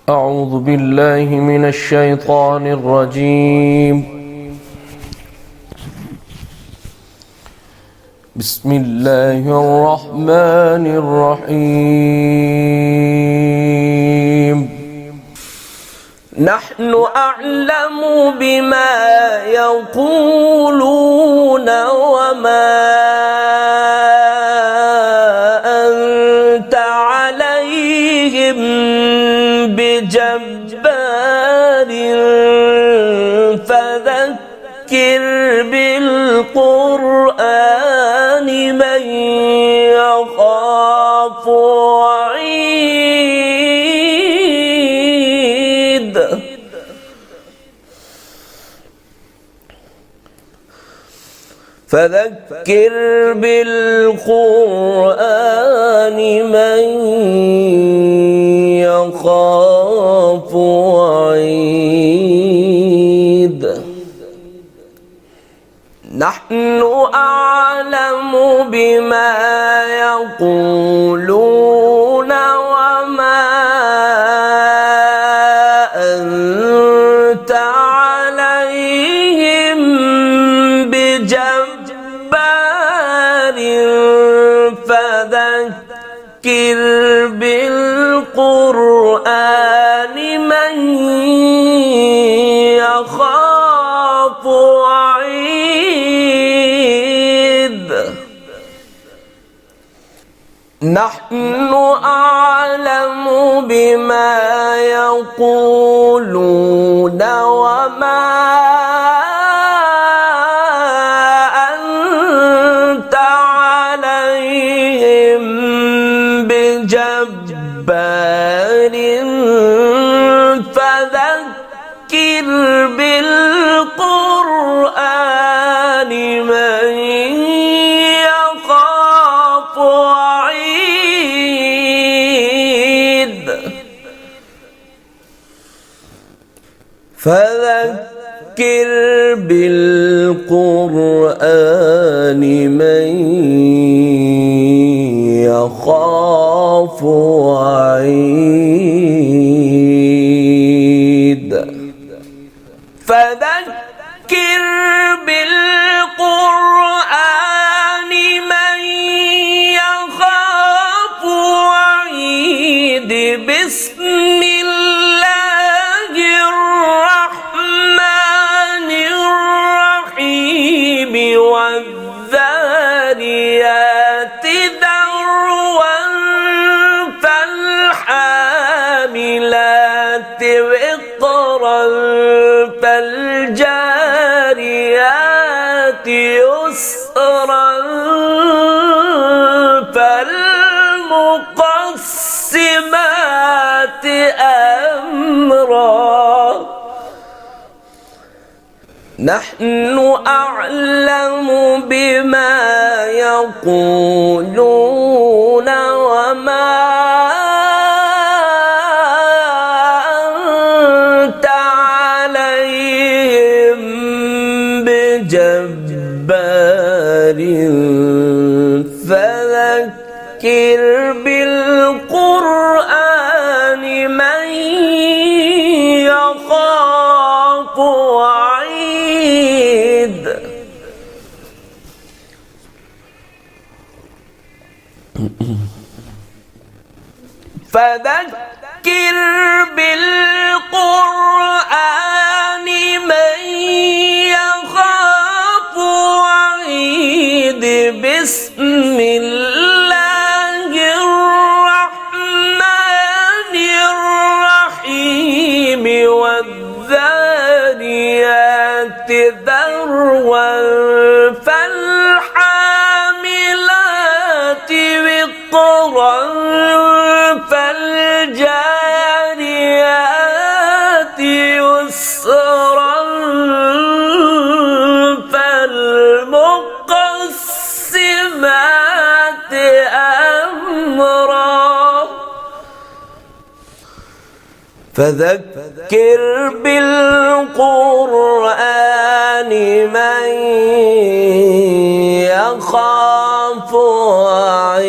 أعوذ بالله من الشيطان الرجيم. بسم الله الرحمن الرحيم. نحن أعلم بما يقولون وما أنت عليهم بجبار فذكر بالقرآن من يخاف وعيد. فذكر بالقرآن من يخاف وعيد. نحن أعلم بما يقولون وما أنت عليهم بجبار فذكر بالقرآن من يخاف وعيد. نحن أعلم بما يقولون وما أنت عليهم بجبار فذكر بالقرآن من يخاف وعيد. فذكر بالقرآن من يخاف وعيد. فذكر بالقرآن من يخاف وعيد. بسم الله الرحمن الرحيم. والذاريات ذروا فالحاملات وقرا فالجاريات يسرا فالمقسمات أمرا. نحن أعلم بما يقولون وما أنت عليهم بجبار فذكر بالقرآن من يخاف وعيد. فذكر بالقرآن من يخاف وعيد. بسم الله الرحمن الرحيم. والذاريات ذروا فالحاملات وقرا فالجاريات يسرا فالمقسمات أمرا. فذكر بالقرآن من يخاف وعيد.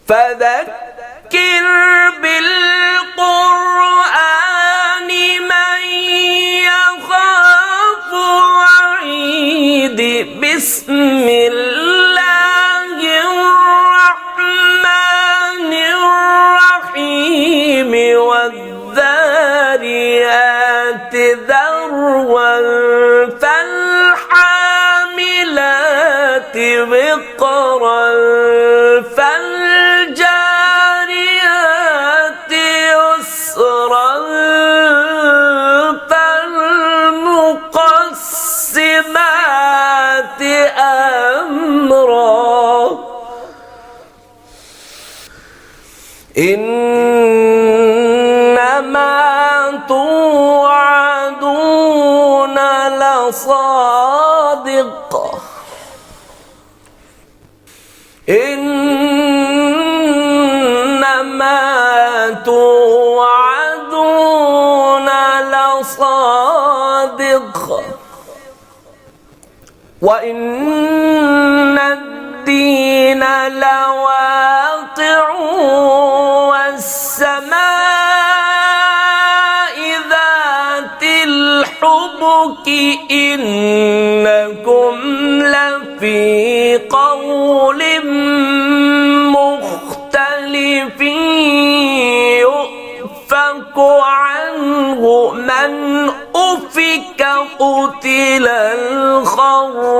فذكر بالقرآن من يخاف وعيد. بسم الله الرحمن الرحيم. والذاريات ذروا فالحاملات وقرا فالجاريات يسرا فالمقسمات أمرا. إنما توعدون لصادق. إنما توعدون لصادق. وإن الدين لواقع. والسماء ذات الحبك إنكم لفي قول مختلف. يؤفك عنه من أفك. قتل الخراصون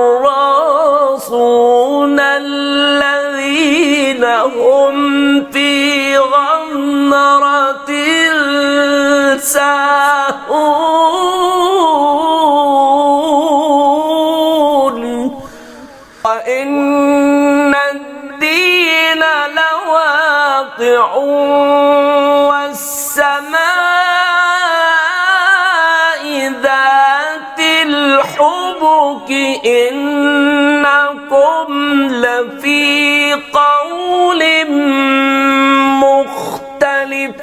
الذين هم في غمرة ساهون. وإن الدين لواقع. والسماء ذات الحبك إنكم لفي قول مختلف.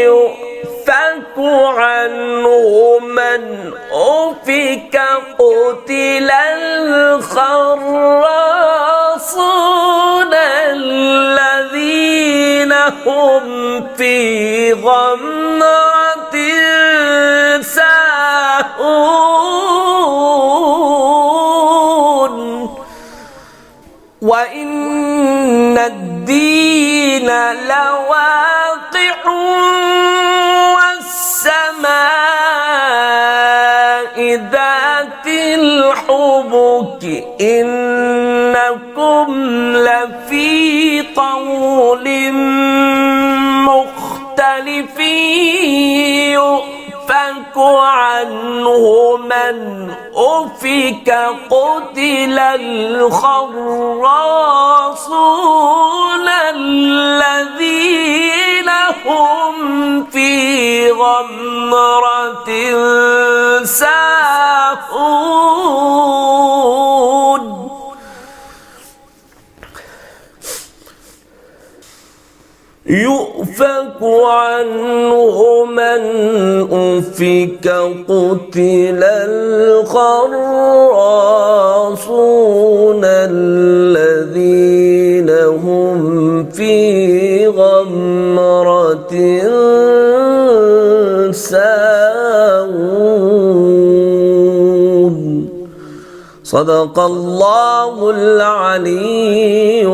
يؤفك عنه من أفك. قتل الخراصون الذين هم في غمرة ساهون. وإن الدين لواقع. والسماء ذات الحبك إنكم لفي قول مختلف. يؤفك عنه من أفك. قتل الخراصون الذين هم في غمرة ساهون. يؤفك عنه من أفك. قتل الخراصون الذين هم في غمرة ساهون. صدق الله العلي